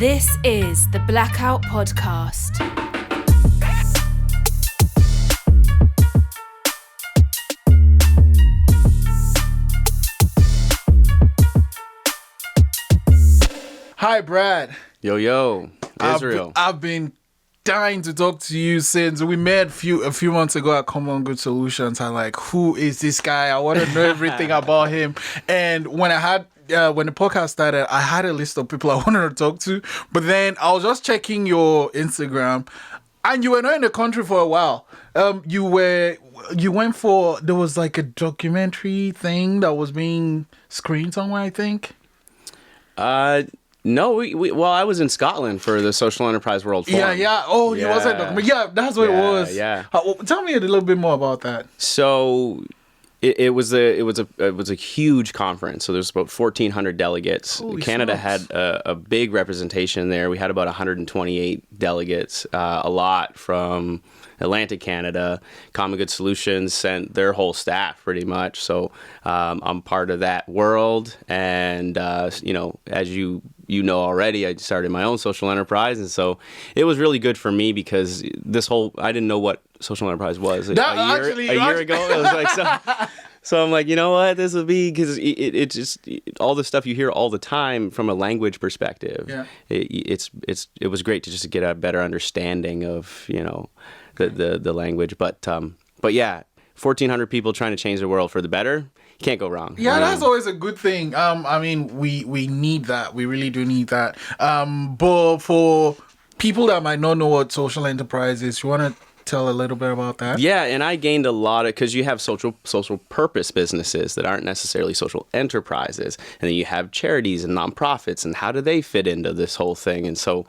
This is the Blackout Podcast. Hi, Brad. Yo, Israel. I've been dying to talk to you since we met a few months ago at Common Good Solutions. I'm like, who is this guy? I want to know everything about him. And when the podcast started, I had a list of people I wanted to talk to. But then I was just checking your Instagram, and you were not in the country for a while. You went for, there was like a documentary thing that was being screened somewhere, I think. No, well, I was in Scotland for the Social Enterprise World Forum. Yeah. Oh, you was at documentary. Yeah, that's what it was. Yeah. Tell me a little bit more about that. So it was a huge conference. So there's about 1,400 delegates. Holy Canada smokes. had a big representation there. We had about 128 delegates, a lot from Atlantic Canada. Common Good Solutions sent their whole staff pretty much. So I'm part of that world. And, as you know already, I started my own social enterprise. And so it was really good for me because I didn't know what social enterprise was a year ago. It was like, so I'm like, you know what, this will be, because it just all the stuff you hear all the time from a language perspective. Yeah. It was great to just get a better understanding of, the language. But yeah, 1,400 people trying to change the world for the better. Can't go wrong. Yeah, that's always a good thing. We need that. We really do need that. But for people that might not know what social enterprise is, you want to tell a little bit about that? Yeah, and I gained a lot because you have social purpose businesses that aren't necessarily social enterprises, and then you have charities and nonprofits, and how do they fit into this whole thing? And so,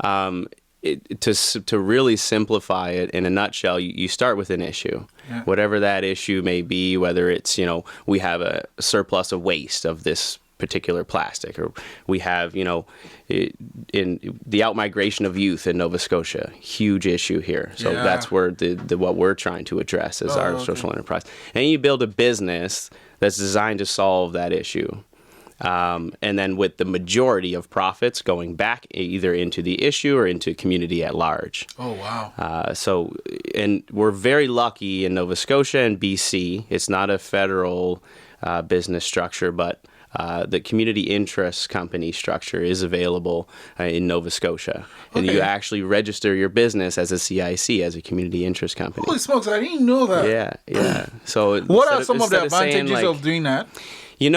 to really simplify it in a nutshell, you start with an issue, whatever that issue may be, whether it's, we have a surplus of waste of this particular plastic, or we have, in the outmigration of youth in Nova Scotia, huge issue here. So that's where what we're trying to address is our social enterprise. And you build a business that's designed to solve that issue. And then with the majority of profits going back either into the issue or into community at large. Oh, wow. And we're very lucky in Nova Scotia and BC. It's not a federal business structure, but the community interest company structure is available in Nova Scotia. And you actually register your business as a CIC, as a community interest company. Holy smokes, I didn't know that. Yeah. So what are some of the advantages of doing that? It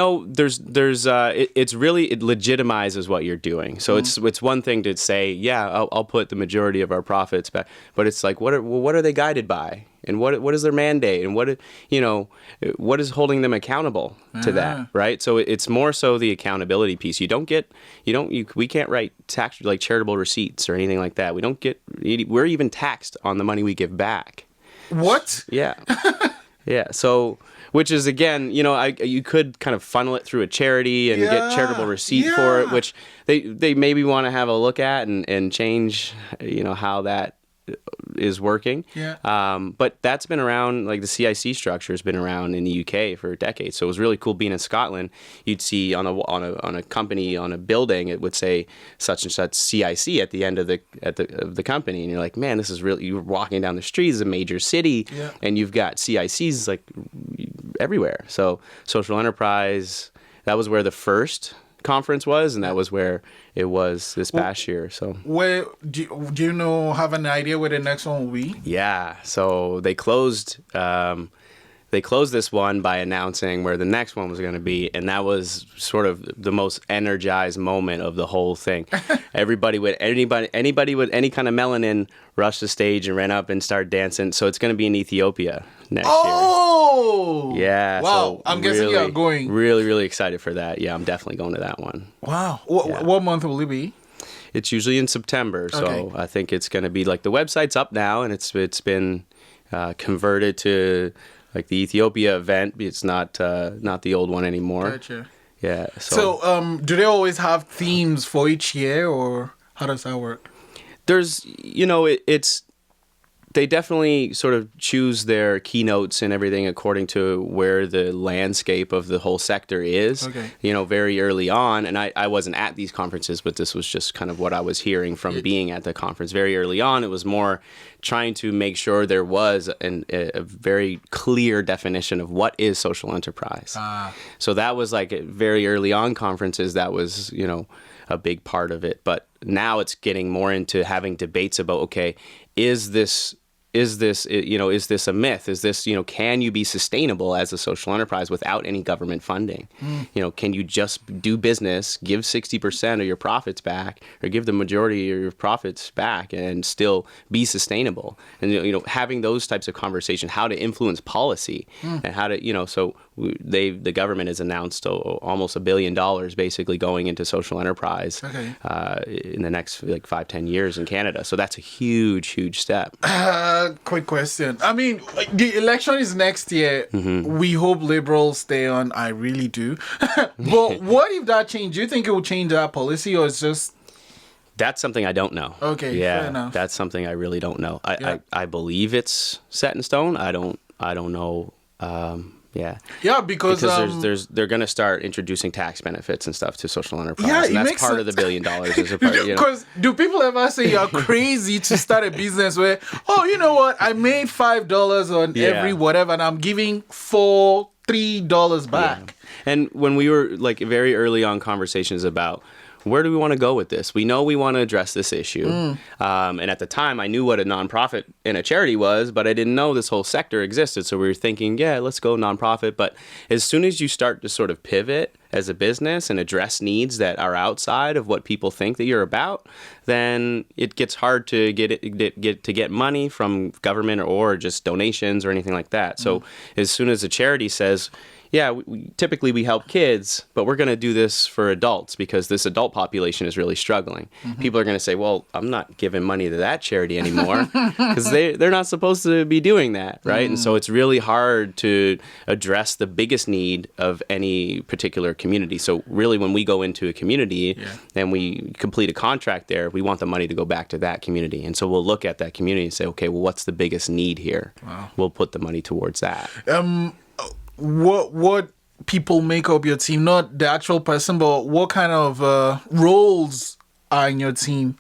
legitimizes what you're doing. So it's one thing to say, I'll put the majority of our profits back, but it's like, what are they guided by, and what is their mandate, and what is holding them accountable to that, right? So it's more so the accountability piece. We can't write tax like charitable receipts or anything like that. We're even taxed on the money we give back. What? Yeah. Yeah. So, which is, again, you could kind of funnel it through a charity and get charitable receipt for it, which they maybe want to have a look at and change, how that is working. But that's been around, like the CIC structure has been around in the UK for decades. So it was really cool being in Scotland. You'd see on a company, on a building, it would say such and such CIC at the end of the company, and you're like, man, this is really, you're walking down the street, it's a major city, and you've got CICs like everywhere. So social enterprise, that was where the first conference was, and that was where it was this past year. So where do you have an idea where the next one will be? So they closed this one by announcing where the next one was going to be, and that was sort of the most energized moment of the whole thing. Anybody with any kind of melanin rushed the stage and ran up and started dancing. So it's going to be in Ethiopia next year. Yeah. Wow. So I'm guessing you're going. Really, really excited for that. Yeah, I'm definitely going to that one. Wow. What month will it be? It's usually in September. So I think it's going to be, like, the website's up now, and it's been converted to, like, the Ethiopia event. It's not the old one anymore. Gotcha. Yeah. So do they always have themes for each year, or how does that work? There's, they definitely sort of choose their keynotes and everything according to where the landscape of the whole sector is, very early on. And I wasn't at these conferences, but this was just kind of what I was hearing from being at the conference. Very early on, it was more trying to make sure there was a very clear definition of what is social enterprise. So that was like very early on conferences, that was, a big part of it. But now it's getting more into having debates about, okay, is this a myth? Is this, can you be sustainable as a social enterprise without any government funding? Can you just do business, give 60% of your profits back, or give the majority of your profits back and still be sustainable? And, having those types of conversations, how to influence policy and how to, so the government has announced almost $1 billion basically going into social enterprise in the next 5-10 years in Canada. So that's a huge step. Quick question. I mean, the election is next year. We hope Liberals stay on. I really do. But what if that changes? Do you think it will change that policy, or it's just... That's something I don't know. Okay, fair enough. That's something I really don't know. I believe it's set in stone. I don't know. Because they're going to start introducing tax benefits and stuff to social enterprise. And that's part of the $1 billion. Is a part, Because do people ever say you're crazy to start a business where, you know what, I made $5 on every whatever, and I'm giving $3 back. Yeah. And when we were very early on conversations about, where do we want to go with this? We know we want to address this issue. And at the time, I knew what a nonprofit and a charity was, but I didn't know this whole sector existed. So we were thinking, let's go nonprofit. But as soon as you start to sort of pivot as a business and address needs that are outside of what people think that you're about, then it gets hard to get money from government or just donations or anything like that. So as soon as a charity says, typically we help kids, but we're going to do this for adults because this adult population is really struggling. People are going to say, well, I'm not giving money to that charity anymore because they're not supposed to be doing that, right? And so it's really hard to address the biggest need of any particular community. So really when we go into a community and we complete a contract there, we want the money to go back to that community. And so we'll look at that community and say, okay, well, what's the biggest need here? Wow. We'll put the money towards that. What people make up your team? Not the actual person, but what kind of roles are in your team?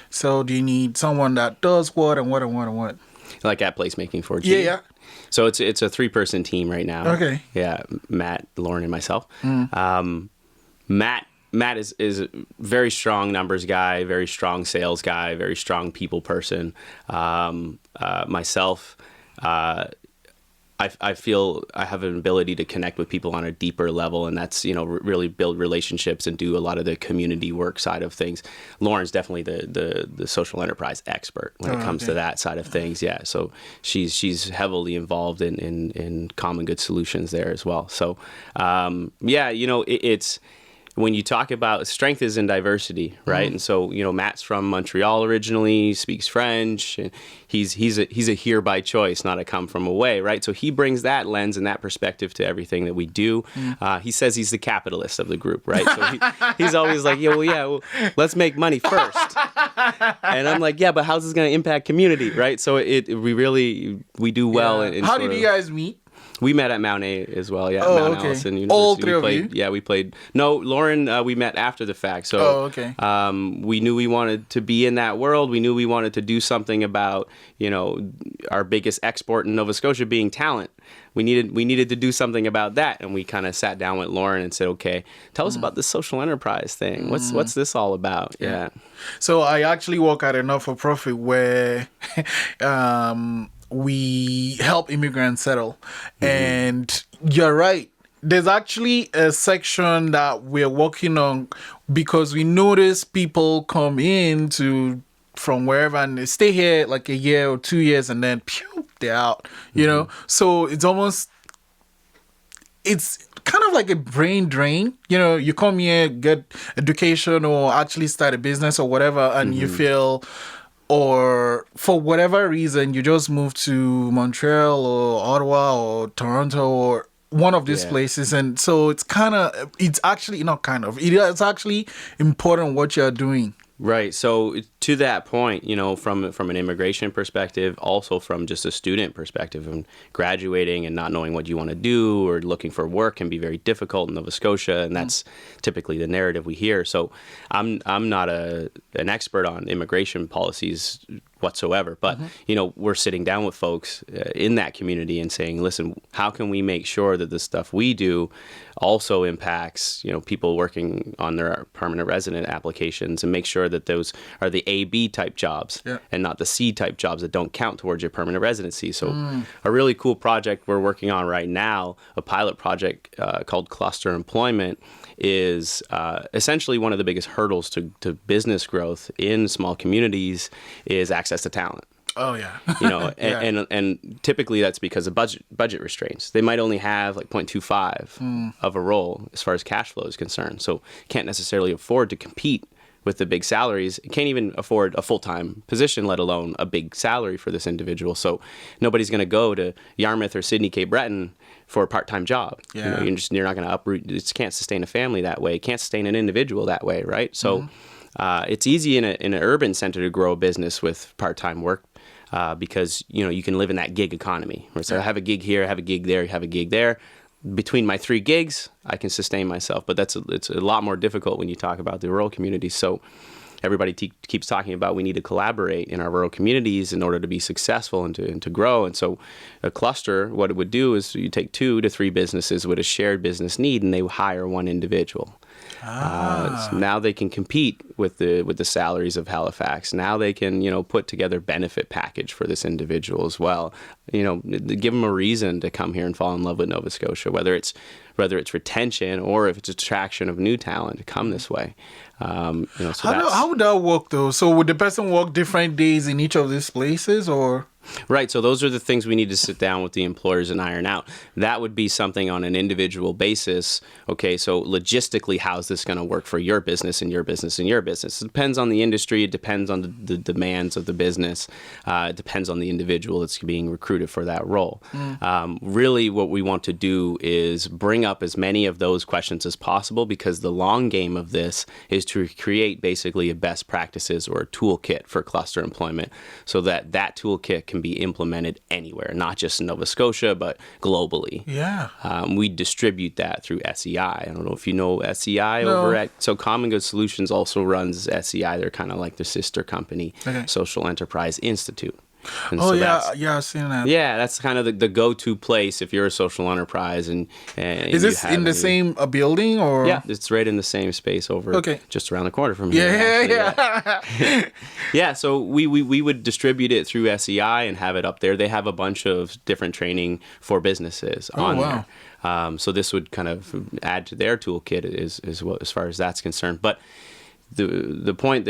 So do you need someone that does what and what and what and what? Like at Placemaking for G? Yeah. So it's a 3-person team right now. Okay. Yeah, Matt, Lauren, and myself. Matt is a very strong numbers guy, very strong sales guy, very strong people person. Myself, I feel I have an ability to connect with people on a deeper level, and that's, really build relationships and do a lot of the community work side of things. Lauren's definitely the social enterprise expert when it comes to that side of things. Yeah, so she's heavily involved in common good solutions there as well. So it's when you talk about strength is in diversity, right? And so, Matt's from Montreal originally, speaks French, and he's a here by choice, not a come from away, right? So he brings that lens and that perspective to everything that we do. He says he's the capitalist of the group, right? So he's always like, let's make money first. And I'm like, but how's this going to impact community, right? So we do well. In how did you guys meet? We met at Mount A as well, Mount Allison University. All three of you? Yeah, we played. No, Lauren, we met after the fact. So we knew we wanted to be in that world. We knew we wanted to do something about, our biggest export in Nova Scotia being talent. We needed to do something about that, and we kind of sat down with Lauren and said, okay, tell us about this social enterprise thing. What's this all about? Yeah. So I actually work at a not-for-profit where we help immigrants settle. And you're right. There's actually a section that we're working on because we notice people come in from wherever and they stay here like a year or 2 years and then they're out, So it's kind of like a brain drain. You come here, get education or actually start a business or whatever, and you feel... or for whatever reason, you just move to Montreal or Ottawa or Toronto or one of these places. And so it's actually important what you're doing. Right. So to that point, from an immigration perspective, also from just a student perspective, and graduating and not knowing what you want to do or looking for work can be very difficult in Nova Scotia, and that's typically the narrative we hear. So I'm not an expert on immigration policies whatsoever, but we're sitting down with folks in that community and saying, listen, how can we make sure that the stuff we do also impacts people working on their permanent resident applications, and make sure that those are the A-B type jobs and not the C type jobs that don't count towards your permanent residency. So a really cool project we're working on right now, a pilot project called Cluster Employment, is essentially one of the biggest hurdles to business growth in small communities is access to talent. Oh yeah. And typically that's because of budget restraints. They might only have like 0.25 of a role as far as cash flow is concerned. So can't necessarily afford to compete with the big salaries. Can't even afford a full-time position, let alone a big salary for this individual. So nobody's going to go to Yarmouth or Sydney, Cape Breton for a part-time job. Yeah. You're not going to uproot. You can't sustain a family that way. Can't sustain an individual that way, right? So it's easy in an urban center to grow a business with part-time work. Because you can live in that gig economy. So I have a gig here, I have a gig there, I have a gig there. Between my 3 gigs, I can sustain myself. But it's a lot more difficult when you talk about the rural communities. So everybody keeps talking about we need to collaborate in our rural communities in order to be successful and to grow. And so a cluster, what it would do is you take 2 to 3 businesses with a shared business need, and they hire one individual. So now they can compete with the salaries of Halifax. Now they can put together benefit package for this individual as well. Give them a reason to come here and fall in love with Nova Scotia, whether it's retention or if it's attraction of new talent to come this way. So how would that work though? So would the person work different days in each of these places, or? Right. So those are the things we need to sit down with the employers and iron out. That would be something on an individual basis. Okay, so logistically, how's this going to work for your business and your business and your business? It depends on the industry. It depends on the demands of the business. It depends on the individual that's being recruited for that role. Really, what we want to do is bring up as many of those questions as possible, because the long game of this is to create basically a best practices or a toolkit for cluster employment, so that toolkit can be implemented anywhere, not just in Nova Scotia, but globally. Yeah. We distribute that through SEI. I don't know if you know SEI No. over at... So Common Good Solutions also runs SEI. They're kind of like the sister company, Social Enterprise Institute. And so I've seen that. Yeah, that's kind of the go-to place if you're a social enterprise. And is this in the same building, or? Yeah, it's right in the same space over just around the corner from here. Yeah. So we would distribute it through SEI and have it up there. They have a bunch of different training for businesses on there. So this would kind of add to their toolkit as far as that's concerned. But the point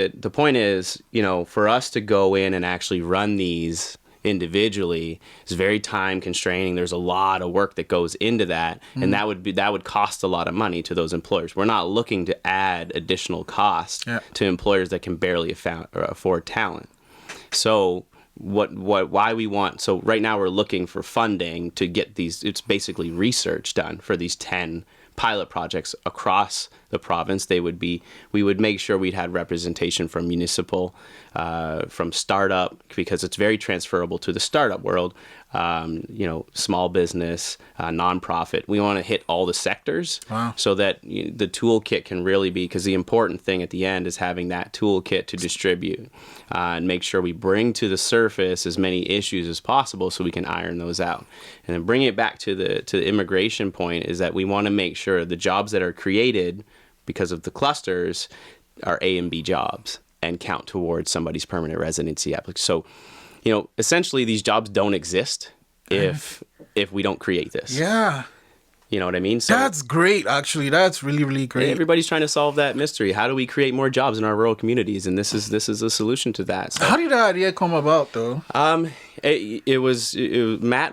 is, for us to go in and actually run these individually is very time constraining. There's a lot of work that goes into that, and that would cost a lot of money to those employers. We're not looking to add additional cost to employers that can barely afford talent. So why we want, so right now we're looking for funding to get these, it's basically research done for these 10 pilot projects across the province. We would make sure we'd had representation from municipal, from startup, because it's very transferable to the startup world, small business, nonprofit. We want to hit all the sectors so that the toolkit can really be, because the important thing at the end is having that toolkit to distribute and make sure we bring to the surface as many issues as possible so we can iron those out. And then bring it back to the immigration point, is that we want to make sure the jobs that are created because of the clusters are A and B jobs and count towards somebody's permanent residency application. So, essentially these jobs don't exist if we don't create this. Yeah. You know what I mean? So that's great, actually. That's really, really great. Everybody's trying to solve that mystery. How do we create more jobs in our rural communities? And this is a solution to that. So, how did that idea come about, though? Matt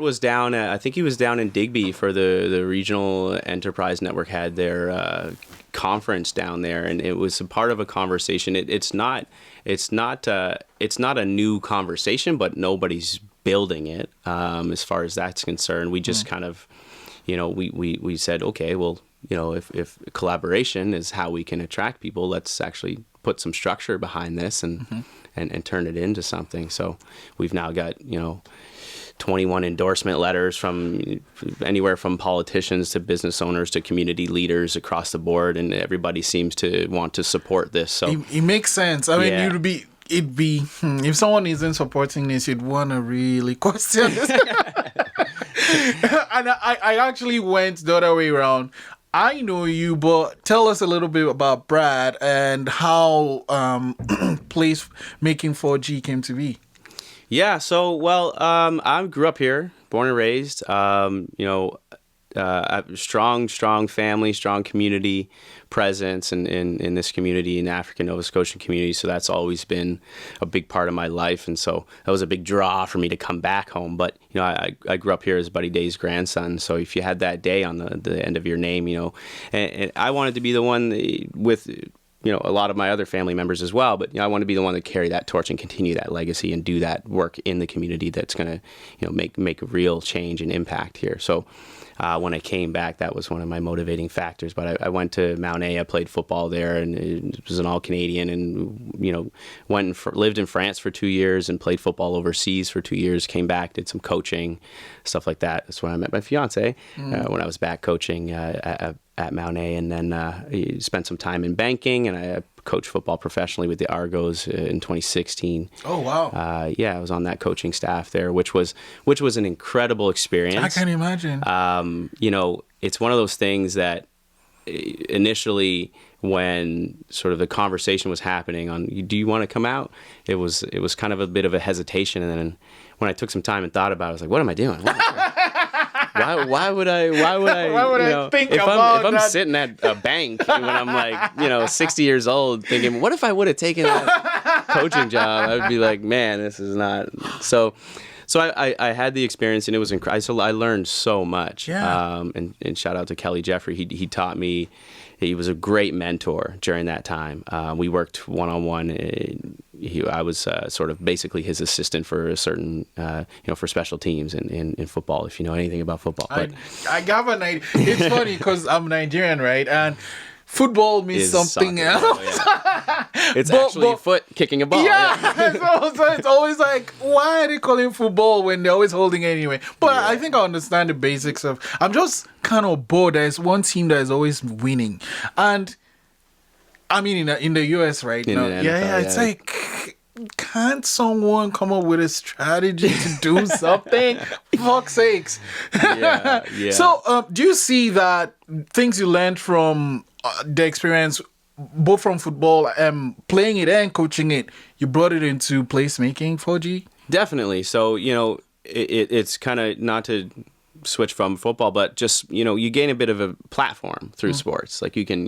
was down at, I think he was down in Digby for the Regional Enterprise Network had their conference down there, and it was a part of a conversation. It's not a new conversation, but nobody's building it as far as that's concerned. We just kind of, we said, okay, well, if collaboration is how we can attract people, let's actually put some structure behind this and turn it into something. So we've now got, 21 endorsement letters from anywhere from politicians to business owners to community leaders across the board, and everybody seems to want to support this. So it makes sense. I mean, it'd be if someone isn't supporting this, you'd want to really question this. And I actually went the other way around. I know you, but tell us a little bit about Brad and how Placemaking 4G came to be. Yeah, so, I grew up here, born and raised, a strong family, strong community presence in this community, in the African Nova Scotian community. So that's always been a big part of my life. And so that was a big draw for me to come back home. But, I grew up here as Buddy Daye's grandson. So if you had that Daye on the end of your name, and I wanted to be the one with a lot of my other family members as well, but I want to be the one to carry that torch and continue that legacy and do that work in the community that's going to, make a real change and impact here. So when I came back, that was one of my motivating factors. But I went to Mount A, I played football there, and it was an all-Canadian, and lived in France for 2 years and played football overseas for 2 years. Came back, did some coaching, stuff like that. That's when I met my fiance when I was back coaching at Mount A, and then spent some time in banking, and I coached football professionally with the Argos in 2016. Oh wow! I was on that coaching staff there, which was an incredible experience. I can imagine. It's one of those things that initially, when sort of the conversation was happening on, do you want to come out? It was kind of a bit of a hesitation, and then when I took some time and thought about it, I was like, what am I doing? Why would I think if about I'm that? sitting at a bank when I'm like, 60 years old, thinking, what if I would have taken that coaching job? I'd be like, man, this is not. So I had the experience, and it was incredible. So I learned so much. Yeah. And shout out to Kelly Jeffrey. He taught me. He was a great mentor during that time. We worked one-on-one. I was sort of basically his assistant for a certain, for special teams in football, if you know anything about football. But I got an idea. It's funny because I'm Nigerian, right? And football means something soccer. else. Oh, yeah. It's actually a foot kicking a ball. Yeah. So it's always like, why are they calling football when they're always holding anyway? But I think I understand the basics of. I'm just kind of bored. There's one team that is always winning, and I mean in the US right now. It's like, can't someone come up with a strategy to do something? Fuck's sakes. Yeah. So, do you see that things you learned from the experience, both from football and playing it and coaching it, you brought it into placemaking 4G? Definitely. So, it's kind of, not to switch from football, but just, you gain a bit of a platform through sports. Like you can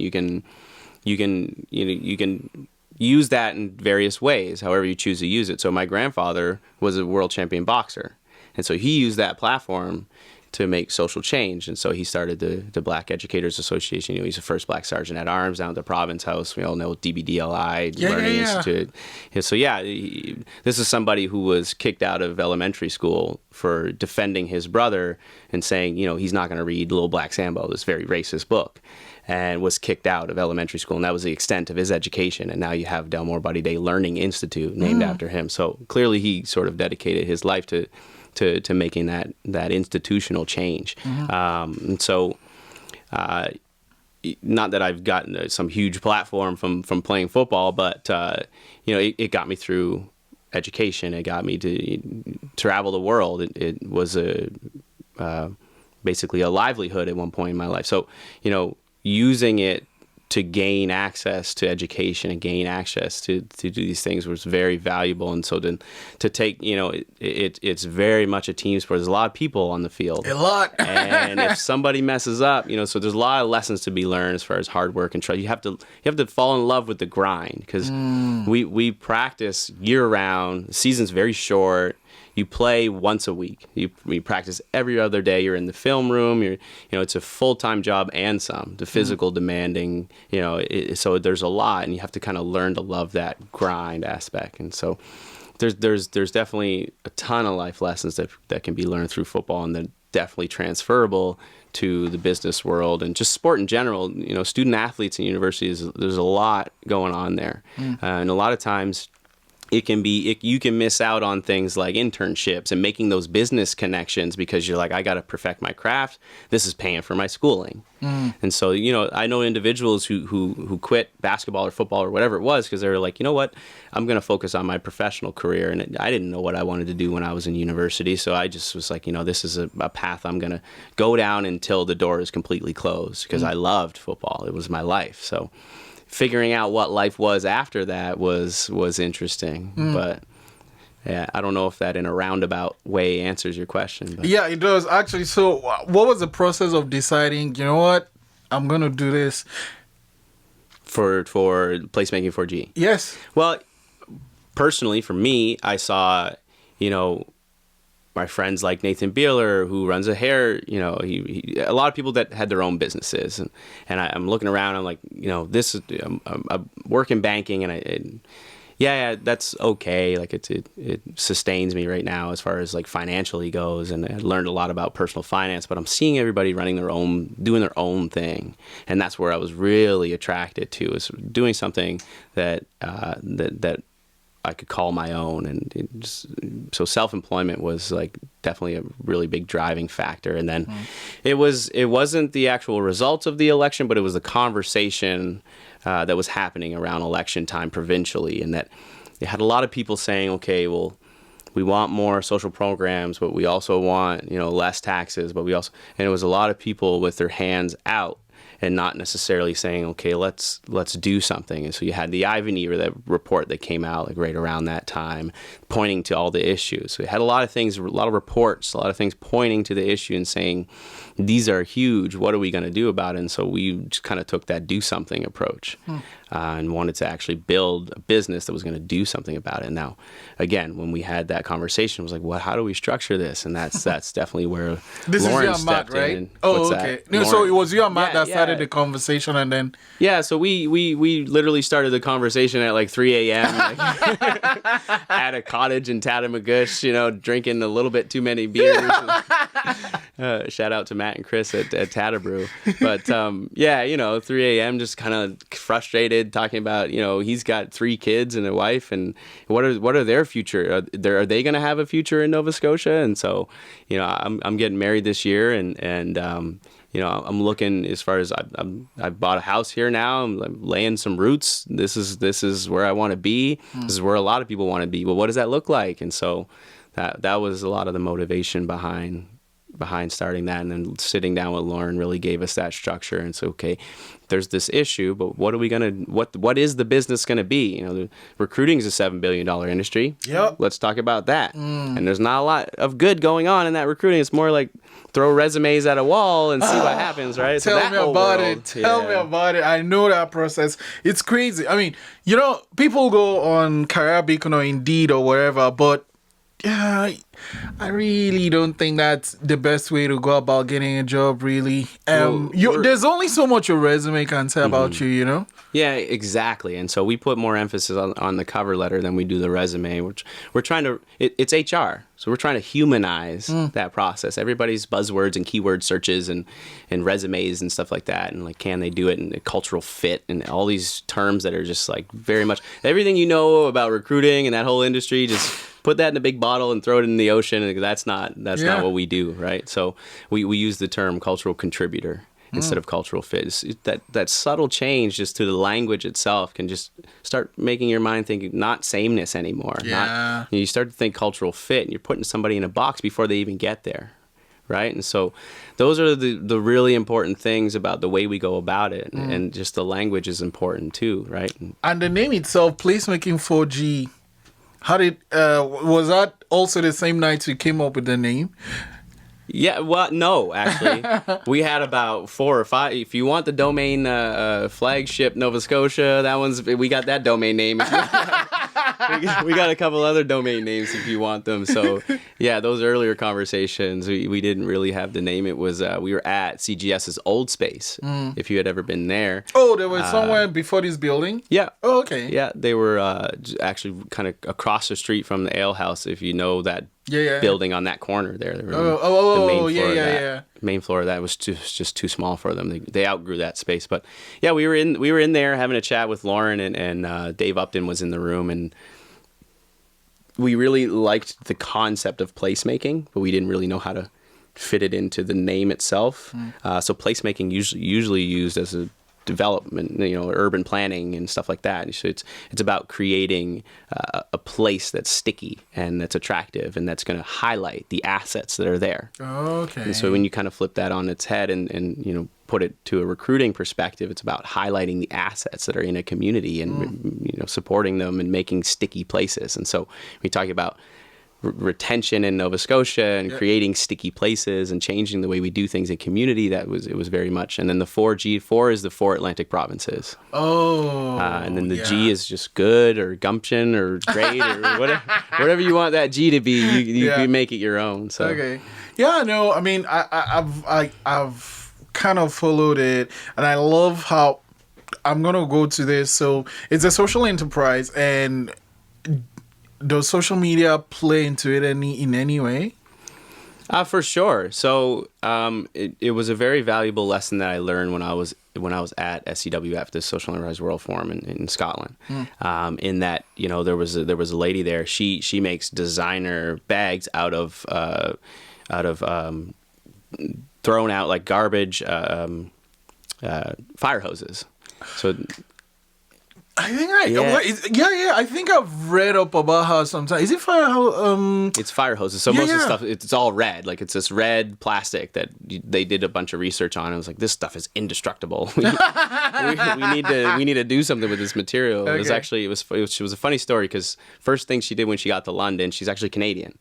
use that in various ways, however you choose to use it. So my grandfather was a world champion boxer, and so he used that platform to make social change. And so he started the Black Educators Association. He's the first Black Sergeant at Arms down at the Province House. We all know DBDLI, Learning Institute. So this is somebody who was kicked out of elementary school for defending his brother and saying, he's not going to read Little Black Sambo, this very racist book, and was kicked out of elementary school. And that was the extent of his education. And now you have Delmore Buddy Daye Learning Institute named after him. So clearly he sort of dedicated his life to making that institutional change. And so, not that I've gotten some huge platform from playing football, but it got me through education. It got me to travel the world. It was basically a livelihood at one point in my life. So, using it to gain access to education and gain access to do these things was very valuable. And so to take, it's very much a team sport. There's a lot of people on the field. A lot. And if somebody messes up, so there's a lot of lessons to be learned as far as hard work and trust. You have to fall in love with the grind, because we practice year round. The season's very short. You play once a week. We practice every other day. You're in the film room. It's a full-time job and some. The physical demanding. So there's a lot, and you have to kind of learn to love that grind aspect. And so there's definitely a ton of life lessons that can be learned through football, and definitely transferable to the business world and just sport in general. Student athletes in universities, there's a lot going on there. And a lot of times you can miss out on things like internships and making those business connections because you're like, I got to perfect my craft. This is paying for my schooling. And so, I know individuals who quit basketball or football or whatever it was because they were like, you know what, I'm going to focus on my professional career. And I didn't know what I wanted to do when I was in university. So I just was like, this is a path I'm going to go down until the door is completely closed because I loved football. It was my life. So figuring out what life was after that was interesting. But yeah, I don't know if that in a roundabout way answers your question. But. Yeah, it does actually. So what was the process of deciding, you know what, I'm going to do this? For Placemaking 4G? Yes. Well, personally, for me, I saw, my friends like Nathan Beeler, who runs a hair, he a lot of people that had their own businesses. And I'm looking around, I'm like, this is, I work in banking and yeah, that's okay. Like it sustains me right now as far as like financially goes. And I learned a lot about personal finance, but I'm seeing everybody doing their own thing. And that's where I was really attracted to, is doing something that I could call my own. And so self-employment was like definitely a really big driving factor. And then it wasn't the actual results of the election, but it was the conversation that was happening around election time provincially, and that it had a lot of people saying, okay, well, we want more social programs, but we also want, less taxes, but and it was a lot of people with their hands out and not necessarily saying, okay, let's do something. And so you had the Ivany, or that report that came out like right around that time, pointing to all the issues. So we had a lot of things, a lot of reports, a lot of things pointing to the issue and saying, these are huge. What are we going to do about it? And so we just kind of took that do something approach and wanted to actually build a business that was going to do something about it. And now, again, when we had that conversation, it was like, well, how do we structure this? And that's definitely where this Lauren is you and Matt, right? in. Oh, okay. No, so it was you and Matt that started the conversation, and then so we literally started the conversation at like 3 a.m. at a cottage in Tattamagush, drinking a little bit too many beers. Shout out to Matt and Chris at Tattabrew. But 3 a.m. just kind of frustrated, talking about, he's got 3 kids and a wife, and what are their future? Are they going to have a future in Nova Scotia? And so, I'm getting married this year, and I'm looking, as far as I've bought a house here now. I'm laying some roots. This is where I want to be. This is where a lot of people want to be. Well, what does that look like? And so that was a lot of the motivation behind starting that, and then sitting down with Lauren really gave us that structure. And so, okay, there's this issue, but what is the business going to be? The recruiting is a $7 billion industry. Yep. Let's talk about that. And there's not a lot of good going on in that recruiting. It's more like throw resumes at a wall and see what happens, right? Tell me about it. Tell me about it. I know that process. It's crazy. I mean, people go on Career Beacon or Indeed or wherever, but yeah, I really don't think that's the best way to go about getting a job, really. There's only so much your resume can say about you, Yeah, exactly. And so we put more emphasis on the cover letter than we do the resume, which we're trying to, it's HR. So we're trying to humanize that process. Everybody's buzzwords and keyword searches and resumes and stuff like that. And like, can they do it? And the cultural fit and all these terms that are just like very much everything about recruiting and that whole industry, just put that in a big bottle and throw it in the ocean. And that's not what we do, right? So we use the term cultural contributor instead of cultural fit. That subtle change just to the language itself can just start making your mind think not sameness anymore. Yeah. You start to think cultural fit, and you're putting somebody in a box before they even get there, right? And so those are the really important things about the way we go about it, and just the language is important too, right? And the name itself, Placemaking 4G, how did was that also the same night you came up with the name? Yeah, well, no, actually. We had about 4 or 5. If you want the domain flagship Nova Scotia, we got that domain name. We got a couple other domain names if you want them. So Yeah, those earlier conversations, we didn't really have the name. It was, we were at CGS's old space, if you had ever been there. Oh, there was somewhere before this building? Yeah. Oh, okay. Yeah, they were actually kind of across the street from the ale house, if you know that building on that corner there. They were main floor of that was just too small for them. They outgrew that space. But yeah, we were in there having a chat with Lauren, and Dave Upton was in the room, and we really liked the concept of placemaking, but we didn't really know how to fit it into the name itself. So placemaking usually used as a development, urban planning and stuff like that. So it's about creating a place that's sticky and that's attractive and that's going to highlight the assets that are there. Okay. And so when you kind of flip that on its head and put it to a recruiting perspective, it's about highlighting the assets that are in a community and supporting them and making sticky places. And so we talk about retention in Nova Scotia and creating sticky places and changing the way we do things in community. It was very much. And then the 4 is the 4 Atlantic provinces. Oh. And then the G is just good or gumption or great or whatever you want that G to be. You make it your own. So. Okay. Yeah. No. I mean, I've kind of followed it, and I love how I'm gonna go to this. So it's a social enterprise, and does social media play into it in any way? For sure. So it was a very valuable lesson that I learned when I was at SCWF, the Social Enterprise World Forum in Scotland. In that there was a lady there. She makes designer bags out of thrown out like garbage fire hoses. So. I think I've read up about how sometimes is it it's fire hoses. So most of the stuff it's all red, like it's this red plastic that they did a bunch of research on. It was like, this stuff is indestructible. we need to do something with this material. Okay. It was a funny story because first thing she did when she got to London, she's actually Canadian.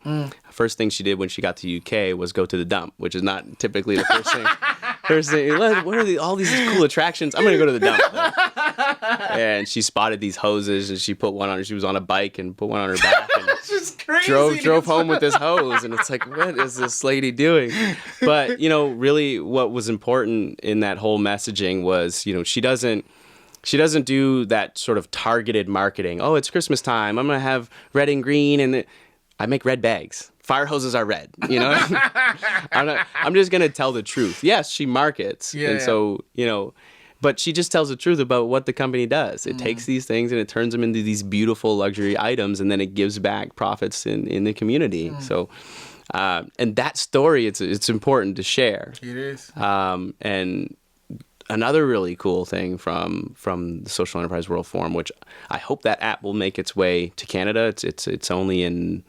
First thing she did when she got to UK was go to the dump, which is not typically the first thing. First thing, what are all these cool attractions? I'm gonna go to the dump. And she spotted these hoses, and she put one on her. She was on a bike and put one on her back, and drove home with this hose. And it's like, what is this lady doing? But really, what was important in that whole messaging was, she doesn't do that sort of targeted marketing. Oh, it's Christmas time. I'm gonna have red and green, and I make red bags. Fire hoses are red, I'm just gonna tell the truth. Yes, she markets, so but she just tells the truth about what the company does. It takes these things and it turns them into these beautiful luxury items, and then it gives back profits in the community. So, and that story, it's important to share. It is. And another really cool thing from the Social Enterprise World Forum, which I hope that app will make its way to Canada. It's only in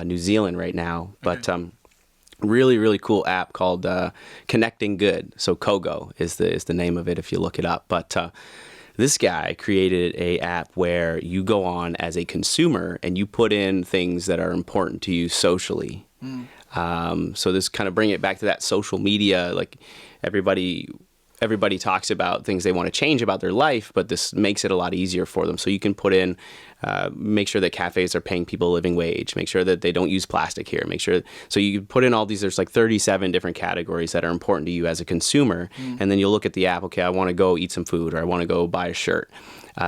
New Zealand right now, but really, really cool app called Connecting Good. So Kogo is the name of it if you look it up. But this guy created a app where you go on as a consumer and you put in things that are important to you socially. So this kind of bring it back to that social media, like everybody talks about things they want to change about their life, but this makes it a lot easier for them. So you can put in, make sure that cafes are paying people a living wage, make sure that they don't use plastic here, so you put in all these, there's like 37 different categories that are important to you as a consumer. And then you'll look at the app, okay, I want to go eat some food, or I want to go buy a shirt.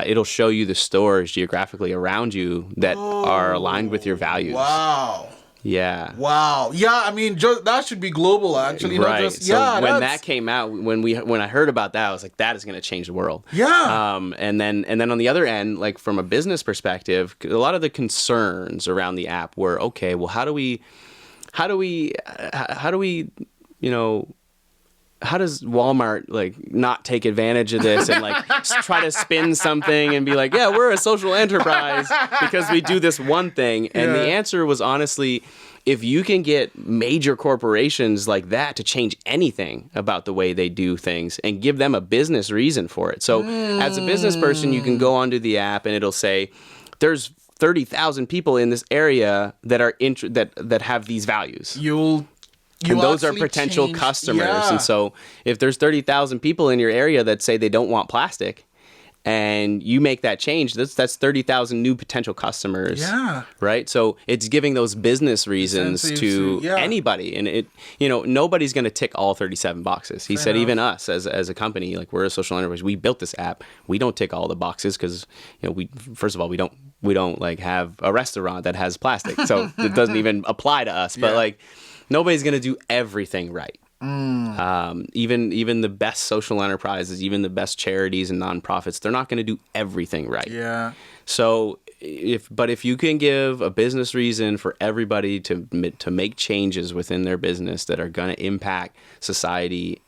It'll show you the stores geographically around you that are aligned with your values. Wow. Yeah. Wow. Yeah, I mean, that should be global, actually. Right. Not just, so when that came out, when I heard about that, I was like, that is going to change the world. Yeah. And then on the other end, like from a business perspective, a lot of the concerns around the app were, okay, well, how does Walmart like not take advantage of this and like try to spin something and be like, yeah, we're a social enterprise because we do this one thing? And the answer was honestly, if you can get major corporations like that to change anything about the way they do things and give them a business reason for it. So as a business person, you can go onto the app and it'll say, there's 30,000 people in this area that are that have these values. And those are potential customers. Yeah. And so if there's 30,000 people in your area that say they don't want plastic, and you make that change, that's 30,000 new potential customers. Yeah. Right. So it's giving those business reasons to yeah. anybody, and it, nobody's going to tick all 37 boxes. He said, even us as a company, like, we're a social enterprise, we built this app. We don't tick all the boxes because, we first of all, we don't like have a restaurant that has plastic, so it doesn't even apply to us. But like, nobody's going to do everything right. Even the best social enterprises, even the best charities and nonprofits, they're not going to do everything right. Yeah. So if you can give a business reason for everybody to make changes within their business that are going to impact society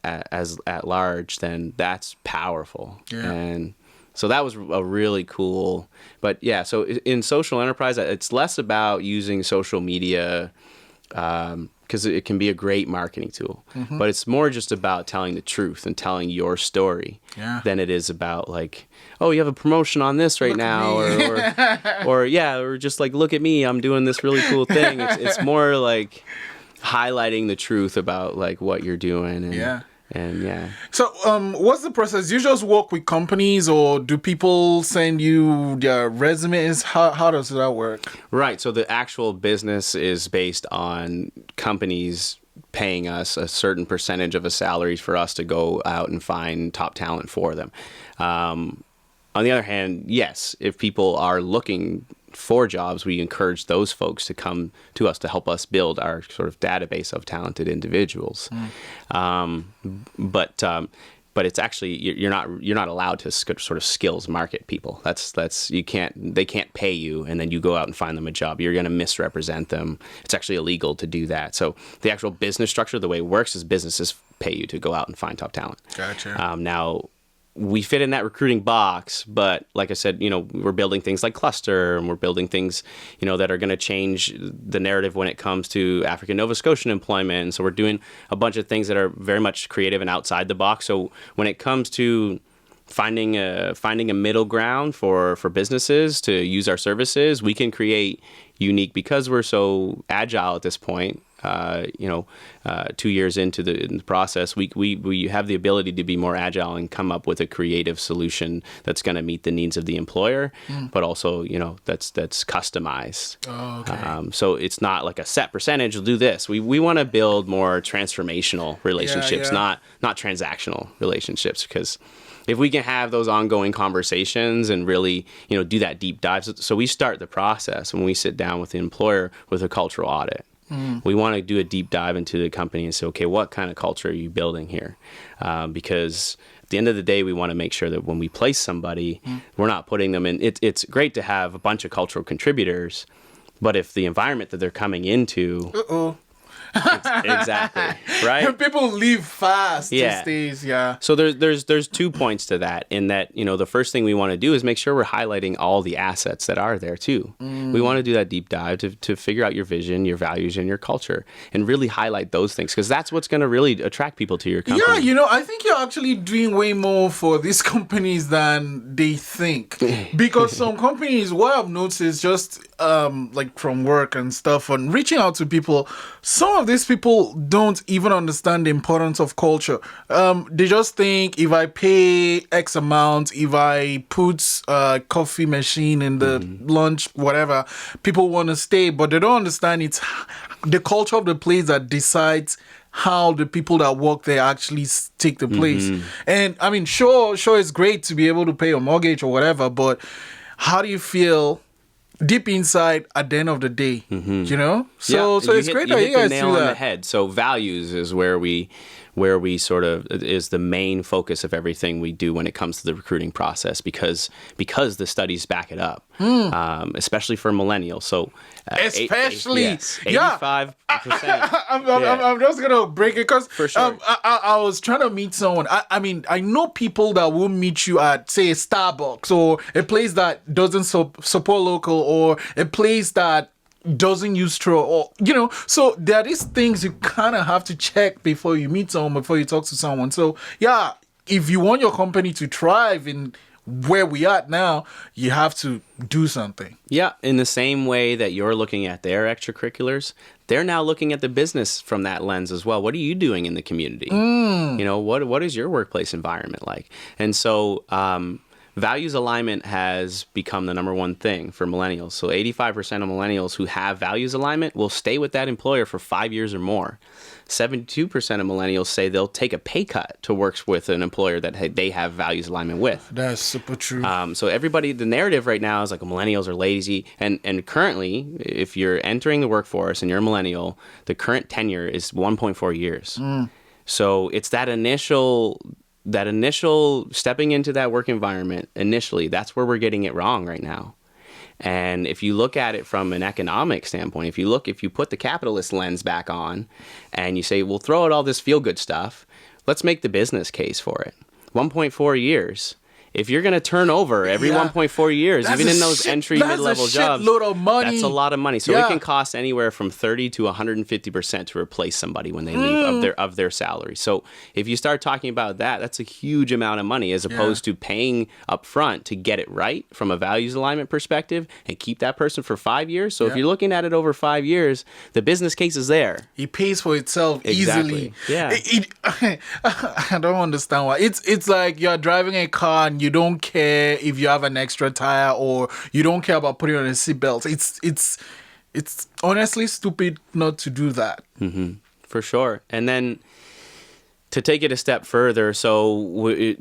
at large, then that's powerful. Yeah. And so that was a really cool. But yeah, so in social enterprise, it's less about using social media, because it can be a great marketing tool, but it's more just about telling the truth and telling your story than it is about like, oh, you have a promotion on this right now, or just like, look at me, I'm doing this really cool thing. It's more like highlighting the truth about like what you're doing. And So, what's the process? You just work with companies, or do people send you their resumes? How does that work? Right. So the actual business is based on companies paying us a certain percentage of a salary for us to go out and find top talent for them. On the other hand, yes, if people are looking for jobs, we encourage those folks to come to us to help us build our sort of database of talented individuals. But it's actually, you're not allowed to sort of skills market people. They can't pay you and then you go out and find them a job. You're going to misrepresent them. It's actually illegal to do that. So the actual business structure, the way it works is businesses pay you to go out and find top talent. Gotcha. Now, we fit in that recruiting box, but like I said, we're building things like Cluster, and we're building things, that are going to change the narrative when it comes to African Nova Scotian employment. And so we're doing a bunch of things that are very much creative and outside the box. So when it comes to finding a middle ground for businesses to use our services, we can create unique, because we're so agile at this point. 2 years into the process, we have the ability to be more agile and come up with a creative solution that's going to meet the needs of the employer, but also, that's customized. Oh, okay. So it's not like a set percentage, we'll do this. We want to build more transformational relationships, not transactional relationships, because if we can have those ongoing conversations and really, do that deep dive. So we start the process when we sit down with the employer with a cultural audit. We want to do a deep dive into the company and say, okay, what kind of culture are you building here? Because at the end of the day, we want to make sure that when we place somebody, we're not putting them in. It's great to have a bunch of cultural contributors, but if the environment that they're coming into, exactly, right? People leave fast these days, So there's 2 points to that, in that, the first thing we want to do is make sure we're highlighting all the assets that are there too. We want to do that deep dive to figure out your vision, your values, and your culture, and really highlight those things, because that's what's going to really attract people to your company. Yeah, I think you're actually doing way more for these companies than they think. Because some companies, what I've noticed, just like from work and stuff, and reaching out to people, some of these people don't even understand the importance of culture. They just think, if I pay X amount, if I put a coffee machine in the lunch, whatever, people want to stay, but they don't understand it's the culture of the place that decides how the people that work there actually take the place. And I mean, sure, it's great to be able to pay your mortgage or whatever, but how do you feel deep inside at the end of the day? So it's great that you guys nail do on that. the head. So values is where we sort of is the main focus of everything we do when it comes to the recruiting process, because the studies back it up, especially for millennials. So especially 85%. I'm just gonna break it, because For sure. I was trying to meet someone. I mean, I know people that will meet you at, say, a Starbucks, or a place that doesn't support local, or a place that doesn't use straw, or so there are these things you kind of have to check before you meet someone, before you talk to someone. So if you want your company to thrive in where we are now, you have to do something. Yeah, in the same way that you're looking at their extracurriculars, they're now looking at the business from that lens as well. What are you doing in the community? You know, what is your workplace environment like? And so values alignment has become the number one thing for millennials. So 85% of millennials who have values alignment will stay with that employer for 5 years or more. 72% of millennials say they'll take a pay cut to work with an employer that they have values alignment with. That's super true. So everybody, the narrative right now is like millennials are lazy. And currently, if you're entering the workforce and you're a millennial, the current tenure is 1.4 years. So it's that initial stepping into that work environment initially, that's where we're getting it wrong right now. And if you look at it from an economic standpoint, if you put the capitalist lens back on and you say, we'll throw out all this feel-good stuff, let's make the business case for it. 1.4 years. If you're going to turn over every 1.4 years, even in those entry mid-level jobs, of money. That's a lot of money. So it can cost anywhere from 30 to 150% to replace somebody when they leave of their salary. So if you start talking about that, that's a huge amount of money as opposed to paying up front to get it right from a values alignment perspective and keep that person for 5 years. So if you're looking at it over 5 years, the business case is there. It pays for itself easily. Yeah. I don't understand why. It's like you're driving a car and you don't care if you have an extra tire or you don't care about putting on a seatbelt. It's honestly stupid not to do that. For sure. And then to take it a step further, so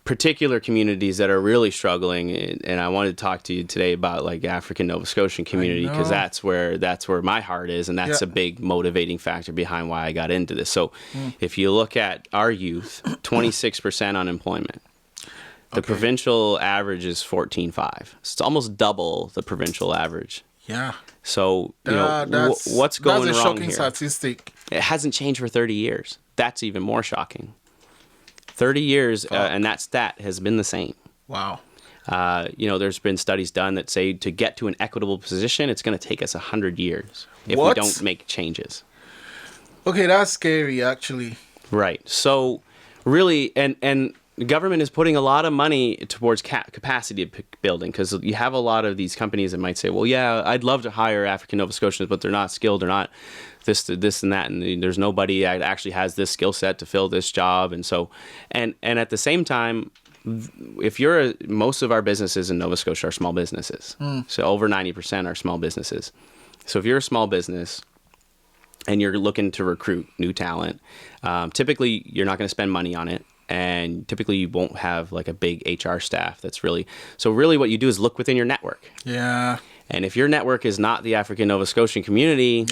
particular communities that are really struggling, and I wanted to talk to you today about like African Nova Scotian community, because that's where my heart is, and that's a big motivating factor behind why I got into this. So if you look at our youth, 26% unemployment. The provincial average is 14.5. It's almost double the provincial average. Yeah. So, what's going wrong here? That's a shocking statistic. It hasn't changed for 30 years. That's even more shocking. 30 years, and that stat has been the same. Wow. There's been studies done that say to get to an equitable position, it's going to take us 100 years if we don't make changes. Okay, that's scary, actually. Right. So, really, and the government is putting a lot of money towards capacity building, because you have a lot of these companies that might say, well, yeah, I'd love to hire African Nova Scotians, but they're not skilled, they're not this and that, and there's nobody that actually has this skill set to fill this job. And so, and at the same time, if most of our businesses in Nova Scotia are small businesses. So over 90% are small businesses. So if you're a small business and you're looking to recruit new talent, typically you're not going to spend money on it. And typically you won't have like a big HR staff so really what you do is look within your network. Yeah. And if your network is not the African Nova Scotian community,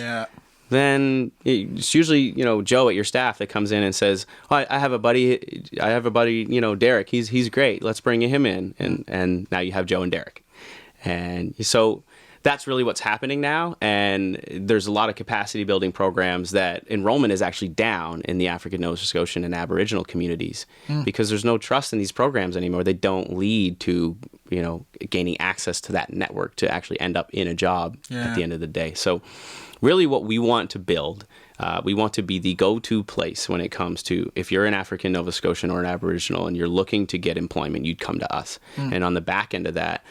then it's usually, Joe at your staff that comes in and says, oh, I have a buddy, Derek, he's great. Let's bring him in. And now you have Joe and Derek. And so that's really what's happening now. And there's a lot of capacity building programs that enrollment is actually down in the African Nova Scotian and Aboriginal communities because there's no trust in these programs anymore. They don't lead to, gaining access to that network to actually end up in a job at the end of the day. So really what we want to build, we want to be the go-to place when it comes to, if you're an African Nova Scotian or an Aboriginal and you're looking to get employment, you'd come to us. And on the back end of that,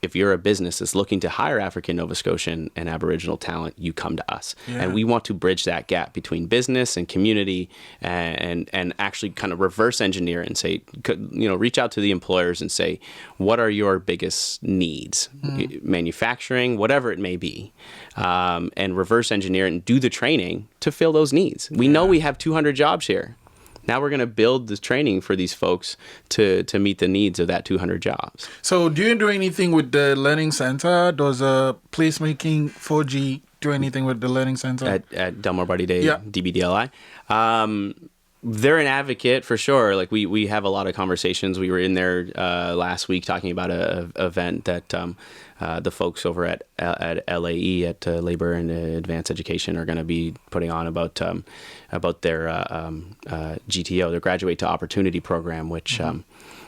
if you're a business that's looking to hire African Nova Scotian and Aboriginal talent, you come to us. And we want to bridge that gap between business and community and actually kind of reverse engineer it and say, reach out to the employers and say, what are your biggest needs? Manufacturing, whatever it may be, and reverse engineer it and do the training to fill those needs. We know we have 200 jobs here. Now we're going to build this training for these folks to meet the needs of that 200 jobs. So do you do anything with the Learning Center? Does Placemaking 4G do anything with the Learning Center? At Delmore Buddy Day, DBDLI. They're an advocate for sure. Like we have a lot of conversations. We were in there last week talking about an event that the folks over at LAE at Labor and Advanced Education are going to be putting on about their GTO, their Graduate to Opportunity program, which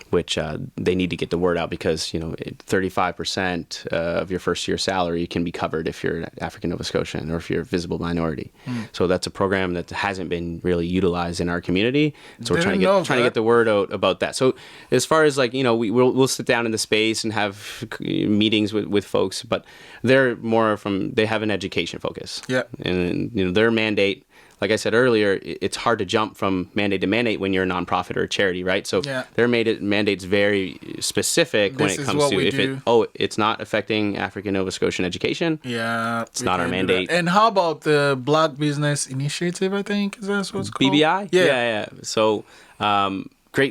which they need to get the word out because 35% of your first year salary can be covered if you're an African Nova Scotian or if you're a visible minority. So that's a program that hasn't been really utilized in our community. So we're trying to get the word out about that. So as far as we'll sit down in the space and have meetings with folks, but they're more they have an education focus. Yeah. And their mandate, like I said earlier, it's hard to jump from mandate to mandate when you're a nonprofit or a charity, right? So their mandate's very specific when it comes to it's not affecting African Nova Scotian education. Yeah, it's not our mandate. And how about the Black Business Initiative? I think is that what it's called? BBI. Yeah. So.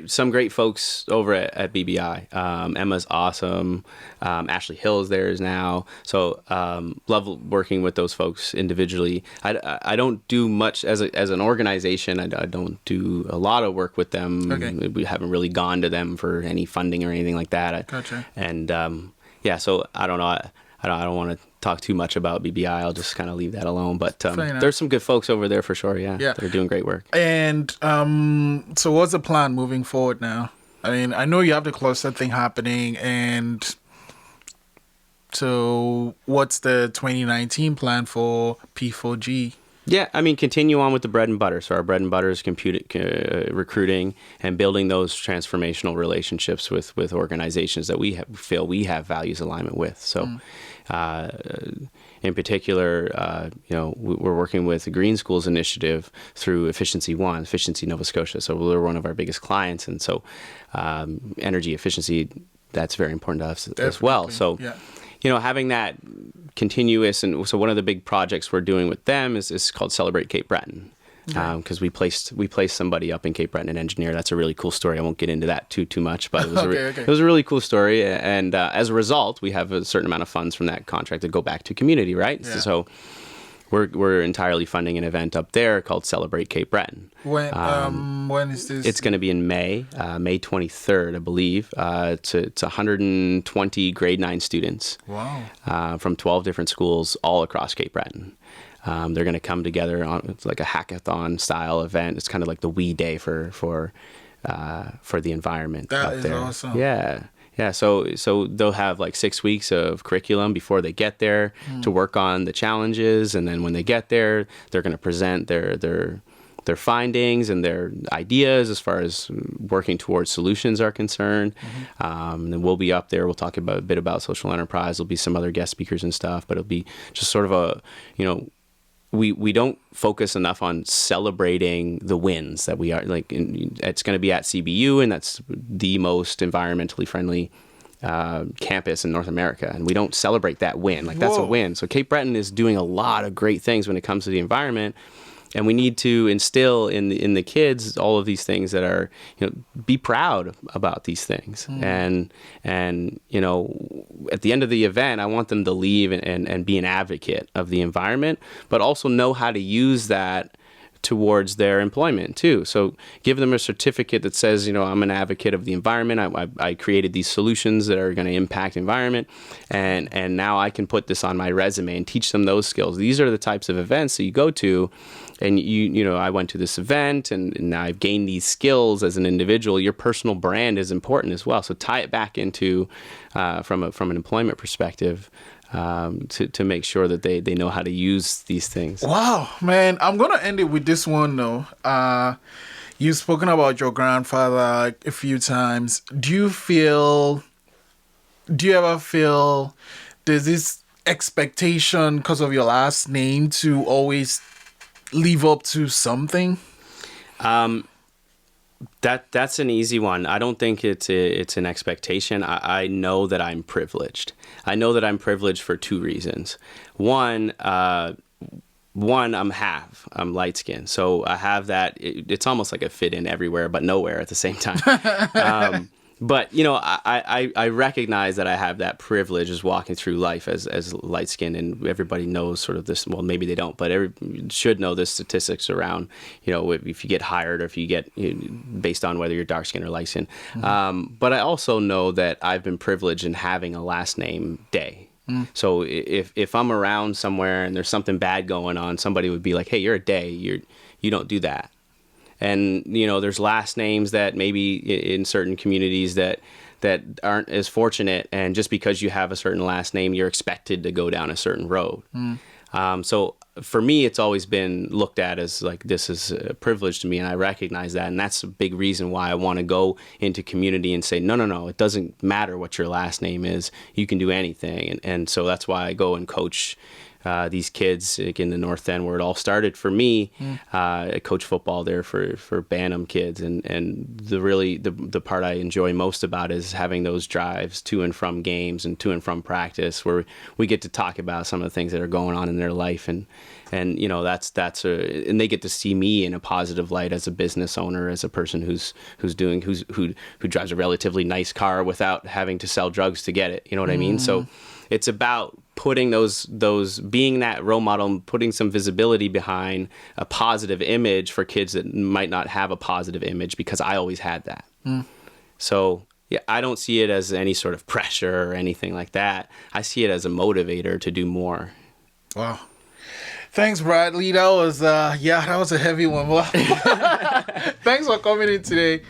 Some great folks over at BBI. Emma's awesome. Ashley Hill's there now. So love working with those folks individually. I don't do much as an organization. I don't do a lot of work with them. Okay. We haven't really gone to them for any funding or anything like that. Gotcha. And so I don't know. I don't want to talk too much about BBI. I'll just kind of leave that alone. But there's some good folks over there for sure. Yeah. They're doing great work. And so what's the plan moving forward now? I mean, I know you have the cluster thing happening, and so what's the 2019 plan for P4G? Yeah, I mean, continue on with the bread and butter. So our bread and butter is recruiting and building those transformational relationships with organizations that we feel we have values alignment with. So in particular, we're working with the Green Schools Initiative through Efficiency Nova Scotia. So we're one of our biggest clients. And so energy efficiency, that's very important to us as well. So, having that continuous, and so one of the big projects we're doing with them is called Celebrate Cape Breton, because we placed somebody up in Cape Breton, an engineer. That's a really cool story. I won't get into that too much, but it was it was a really cool story. And as a result, we have a certain amount of funds from that contract to go back to community, right? Yeah. So we're entirely funding an event up there called Celebrate Cape Breton. When is this? It's going to be in May 23rd, I believe. It's 120 grade 9 students. Wow. From 12 different schools all across Cape Breton. They're going to come together it's like a hackathon style event. It's kind of like the We Day for the environment. That up is there. awesome. Yeah, so they'll have like 6 weeks of curriculum before they get there to work on the challenges, and then when they get there, they're going to present their findings and their ideas as far as working towards solutions are concerned. And then we'll be up there. We'll talk a bit about social enterprise. There'll be some other guest speakers and stuff, but it'll be just sort of we don't focus enough on celebrating the wins that we are it's going to be at CBU, and that's the most environmentally friendly campus in North America, and we don't celebrate that win. That's a win. So Cape Breton is doing a lot of great things when it comes to the environment, and we need to instill in the kids all of these things that are, be proud about these things. And at the end of the event, I want them to leave and be an advocate of the environment, but also know how to use that towards their employment too. So give them a certificate that says, I'm an advocate of the environment. I created these solutions that are going to impact environment, and now I can put this on my resume and teach them those skills. These are the types of events that you go to, and I went to this event and now I've gained these skills as an individual. Your personal brand is important as well. So tie it back into from an employment perspective. To make sure that they know how to use these things. Wow, man. I'm going to end it with this one, though. You've spoken about your grandfather a few times. Do you ever feel there's this expectation because of your last name to always live up to something? That's an easy one. I don't think it's an expectation. I know that I'm privileged. I know that I'm privileged for two reasons. One, I'm light skinned, so I have that. It's almost like a fit in everywhere, but nowhere at the same time. But I recognize that I have that privilege as walking through life as light skinned, and everybody knows sort of this. Well, maybe they don't, but everybody should know the statistics around if you get hired or if you get based on whether you're dark skinned or light skinned. But I also know that I've been privileged in having a last name Daye. So if I'm around somewhere and there's something bad going on, somebody would be like, "Hey, you're a Daye. You don't do that." And, you know, there's last names that maybe in certain communities that aren't as fortunate, and just because you have a certain last name, you're expected to go down a certain road. So for me, it's always been looked at as like, this is a privilege to me, and I recognize that. And that's a big reason why I want to go into community and say, no, it doesn't matter what your last name is. You can do anything. And so that's why I go and coach these kids like in the North End, where it all started for me. I coach football there for Bantam kids, and the part I enjoy most about it is having those drives to and from games and to and from practice, where we get to talk about some of the things that are going on in their life, and you know, and they get to see me in a positive light as a business owner, as a person who drives a relatively nice car without having to sell drugs to get it. You know what I mean? So it's about putting those being that role model and putting some visibility behind a positive image for kids that might not have a positive image, because I always had that. So yeah, I don't see it as any sort of pressure or anything like that. I see it as a motivator to do more. Wow. Thanks, Bradley. That was a heavy one. Well, thanks for coming in today.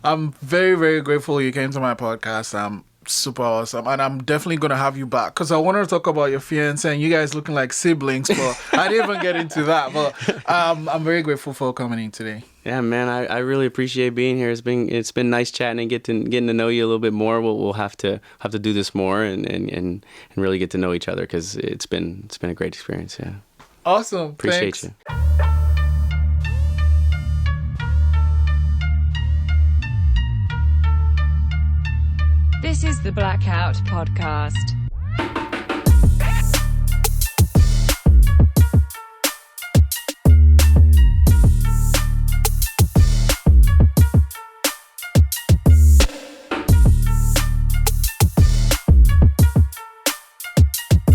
I'm very, very grateful you came to my podcast. Super awesome, and I'm definitely gonna have you back, because I wanted to talk about your fiance and you guys looking like siblings, but I didn't even get into that. But I'm very grateful for coming in today. Yeah, man, I really appreciate being here. It's been nice chatting and getting to know you a little bit more. We'll have to do this more and really get to know each other, because it's been a great experience. Yeah, awesome. Appreciate Thanks. you. This is the Blackout podcast.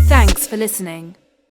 Thanks for listening.